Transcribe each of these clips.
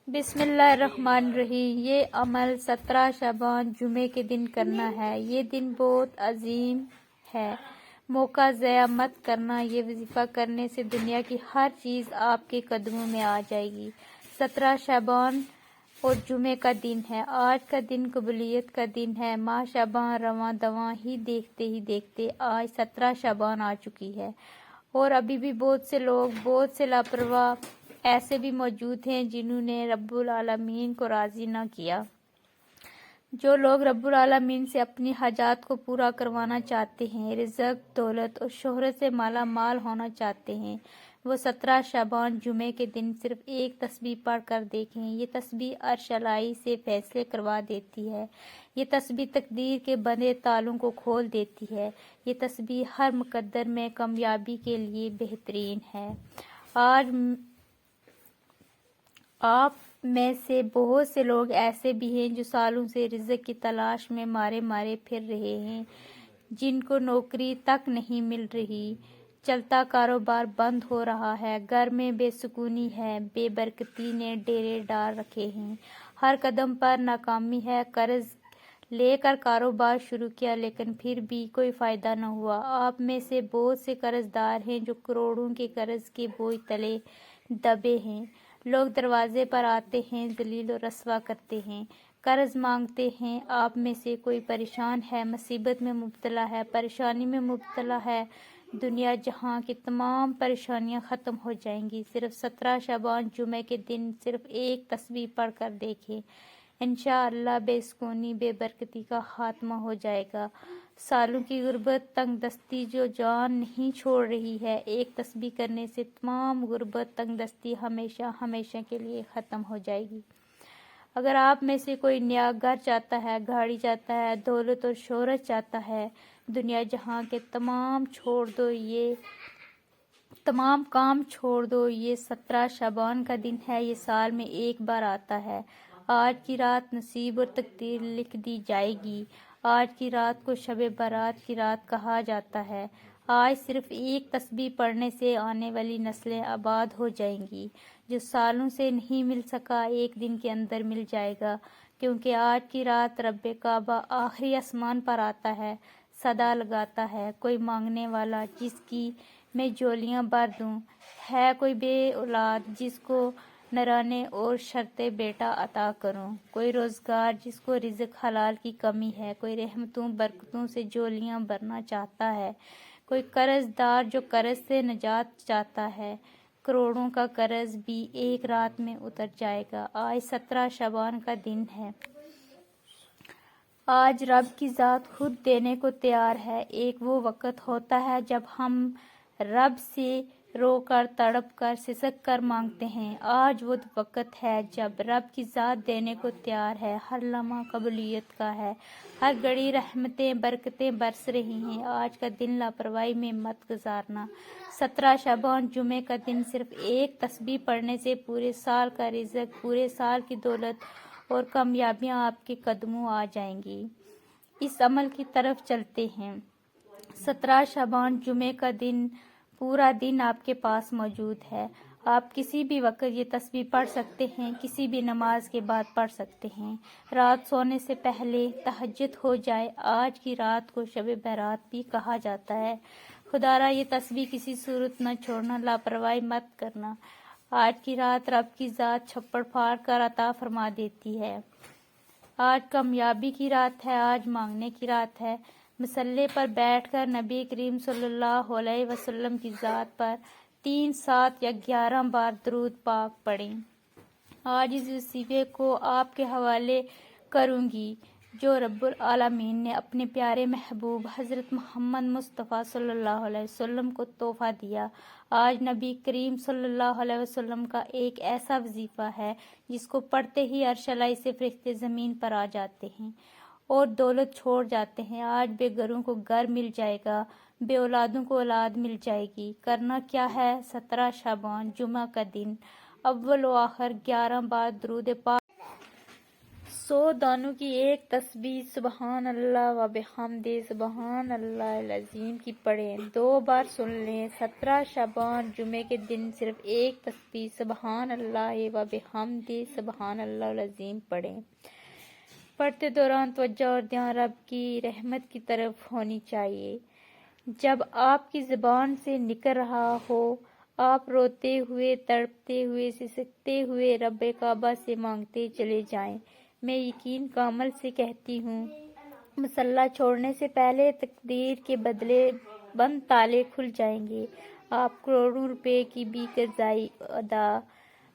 بسم اللہ الرحمن الرحیم۔ یہ عمل 17 شعبان جمعے کے دن کرنا ہے۔ یہ دن بہت عظیم ہے، موقع ضائع مت کرنا۔ یہ وظیفہ کرنے سے دنیا کی ہر چیز آپ کے قدموں میں آ جائے گی۔ 17 شعبان اور جمعے کا دن ہے۔ آج کا دن قبولیت کا دن ہے۔ ماہ شعبان رواں دواں ہی دیکھتے آج 17 شعبان آ چکی ہے، اور ابھی بھی بہت سے لوگ، بہت سے لاپرواہ ایسے بھی موجود ہیں جنہوں نے رب العالمین کو راضی نہ کیا۔ جو لوگ رب العالمین سے اپنی حاجات کو پورا کروانا چاہتے ہیں، رزق، دولت اور شہرت سے مالا مال ہونا چاہتے ہیں، وہ 17 شعبان جمعے کے دن صرف ایک تسبیح پڑھ کر دیکھیں۔ یہ تسبیح عرش الہی سے فیصلے کروا دیتی ہے۔ یہ تسبیح تقدیر کے بندے تالوں کو کھول دیتی ہے۔ یہ تسبیح ہر مقدر میں کامیابی کے لیے بہترین ہے۔ آج آپ میں سے بہت سے لوگ ایسے بھی ہیں جو سالوں سے رزق کی تلاش میں مارے پھر رہے ہیں، جن کو نوکری تک نہیں مل رہی، چلتا کاروبار بند ہو رہا ہے، گھر میں بے سکونی ہے، بے برکتی نے ڈیرے ڈال رکھے ہیں، ہر قدم پر ناکامی ہے، قرض لے کر کاروبار شروع کیا لیکن پھر بھی کوئی فائدہ نہ ہوا۔ آپ میں سے بہت سے قرض دار ہیں جو کروڑوں کے قرض کے بوجھ تلے دبے ہیں۔ لوگ دروازے پر آتے ہیں، ذلیل و رسوا کرتے ہیں، قرض مانگتے ہیں۔ آپ میں سے کوئی پریشان ہے، مصیبت میں مبتلا ہے، پریشانی میں مبتلا ہے، دنیا جہاں کی تمام پریشانیاں ختم ہو جائیں گی۔ صرف 17 شعبان جمعے کے دن صرف ایک تسبیح پڑھ کر دیکھیں، انشاءاللہ بے سکونی، بے برکتی کا خاتمہ ہو جائے گا۔ سالوں کی غربت، تنگ دستی جو جان نہیں چھوڑ رہی ہے، ایک تسبیح کرنے سے تمام غربت، تنگ دستی ہمیشہ کے لیے ختم ہو جائے گی۔ اگر آپ میں سے کوئی نیا گھر چاہتا ہے، گاڑی چاہتا ہے، دولت اور شہرت چاہتا ہے، دنیا جہاں کے تمام کام چھوڑ دو۔ یہ 17 شعبان کا دن ہے۔ یہ سال میں ایک بار آتا ہے۔ آج کی رات نصیب اور تقدیر لکھ دی جائے گی۔ آج کی رات کو شب برات کی رات کہا جاتا ہے۔ آج صرف ایک تسبیح پڑھنے سے آنے والی نسلیں آباد ہو جائیں گی۔ جو سالوں سے نہیں مل سکا، ایک دن کے اندر مل جائے گا، کیونکہ آج کی رات رب کعبہ آخری آسمان پر آتا ہے، صدا لگاتا ہے، کوئی مانگنے والا جس کی میں جھولیاں بھر دوں، ہے کوئی بے اولاد جس کو نرانے اور شرطے بیٹا عطا کروں، کوئی روزگار جس کو رزق حلال کی کمی ہے، کوئی رحمتوں برکتوں سے جھولیاں بھرنا چاہتا ہے، کوئی قرض دار جو قرض سے نجات چاہتا ہے، کروڑوں کا قرض بھی ایک رات میں اتر جائے گا۔ آج 17 شعبان کا دن ہے۔ آج رب کی ذات خود دینے کو تیار ہے۔ ایک وہ وقت ہوتا ہے جب ہم رب سے رو کر، تڑپ کر، سسک کر مانگتے ہیں۔ آج وہ وقت ہے جب رب کی ذات دینے کو تیار ہے۔ ہر لمحہ قبولیت کا ہے، ہر گھڑی رحمتیں، برکتیں برس رہی ہیں۔ آج کا دن لاپرواہی میں مت گزارنا۔ 17 شعبان جمعے کا دن صرف ایک تسبیح پڑھنے سے پورے سال کا رزق، پورے سال کی دولت اور کامیابیاں آپ کے قدموں آ جائیں گی۔ اس عمل کی طرف چلتے ہیں۔ 17 شعبان جمعے کا دن پورا دن آپ کے پاس موجود ہے۔ آپ کسی بھی وقت یہ تسبیح پڑھ سکتے ہیں، کسی بھی نماز کے بعد پڑھ سکتے ہیں۔ رات سونے سے پہلے تہجد ہو جائے۔ آج کی رات کو شب برات بھی کہا جاتا ہے۔ خدارا یہ تسبیح کسی صورت نہ چھوڑنا، لاپرواہی مت کرنا۔ آج کی رات رب کی ذات چھپڑ پھاڑ کر عطا فرما دیتی ہے۔ آج کامیابی کی رات ہے، آج مانگنے کی رات ہے۔ مصلی پر بیٹھ کر نبی کریم صلی اللہ علیہ وسلم کی ذات پر 3، 7 یا 11 بار درود پاک پڑھیں۔ آج اس وظیفے کو آپ کے حوالے کروں گی جو رب العالمین نے اپنے پیارے محبوب حضرت محمد مصطفیٰ صلی اللہ علیہ وسلم کو تحفہ دیا۔ آج نبی کریم صلی اللہ علیہ وسلم کا ایک ایسا وظیفہ ہے جس کو پڑھتے ہی عرش الہی سے فرشتے زمین پر آ جاتے ہیں اور دولت چھوڑ جاتے ہیں۔ آج بے گھروں کو گھر مل جائے گا، بے اولادوں کو اولاد مل جائے گی۔ کرنا کیا ہے؟ 17 شعبان جمعہ کا دن اول و آخر 11 بار درود پاک 100 دانوں کی ایک تسبیح سبحان اللہ و بحمدہ سبحان اللہ العظیم کی پڑھیں، 2 بار سن لیں۔ 17 شعبان جمعے کے دن صرف ایک تسبیح سبحان اللہ و بحمدہ سبحان اللہ العظیم پڑھیں۔ پڑھتے دوران توجہ اور دھیان رب کی رحمت کی طرف ہونی چاہیے۔ جب آپ کی زبان سے نکل رہا ہو، آپ روتے ہوئے، تڑپتے ہوئے، سسکتے ہوئے رب کعبہ سے مانگتے چلے جائیں۔ میں یقین کا عمل سے کہتی ہوں، مصلی چھوڑنے سے پہلے تقدیر کے بدلے بند تالے کھل جائیں گے۔ آپ کروڑوں روپے کی بھی قرضائی ادا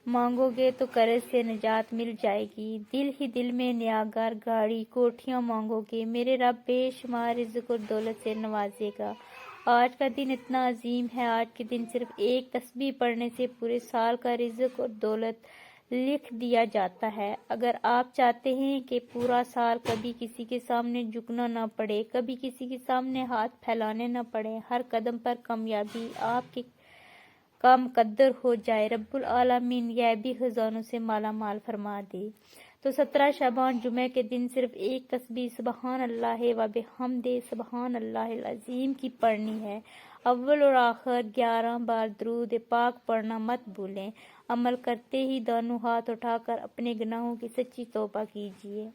مانگو گے تو قرض سے نجات مل جائے گی۔ دل ہی دل میں نیا گھر، گاڑی، کوٹھیاں مانگو گے، میرے رب بے شمار رزق اور دولت سے نوازے گا۔ آج کا دن اتنا عظیم ہے، آج کے دن صرف ایک تسبیح پڑھنے سے پورے سال کا رزق اور دولت لکھ دیا جاتا ہے۔ اگر آپ چاہتے ہیں کہ پورا سال کبھی کسی کے سامنے جھکنا نہ پڑے، کبھی کسی کے سامنے ہاتھ پھیلانے نہ پڑے، ہر قدم پر کامیابی آپ کے کا مقدر ہو جائے، رب العالمین غیبی خزانوں سے مالا مال فرما دے، تو 17 شعبان جمعے کے دن صرف ایک تسبیح سبحان اللہ و بحمدہ سبحان اللہ العظیم کی پڑھنی ہے۔ اول اور آخر 11 بار درود پاک پڑھنا مت بھولیں۔ عمل کرتے ہی دونوں ہاتھ اٹھا کر اپنے گناہوں کی سچی توبہ کیجیے۔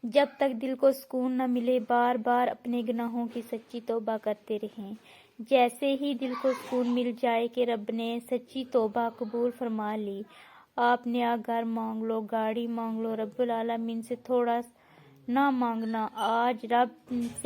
جب تک دل کو سکون نہ ملے، بار بار اپنے گناہوں کی سچی توبہ کرتے رہیں۔ جیسے ہی دل کو سکون مل جائے کہ رب نے سچی توبہ قبول فرما لی، آپ نیا گھر مانگ لو، گاڑی مانگ لو، رب العالمین سے تھوڑا نہ مانگنا۔ آج رب سے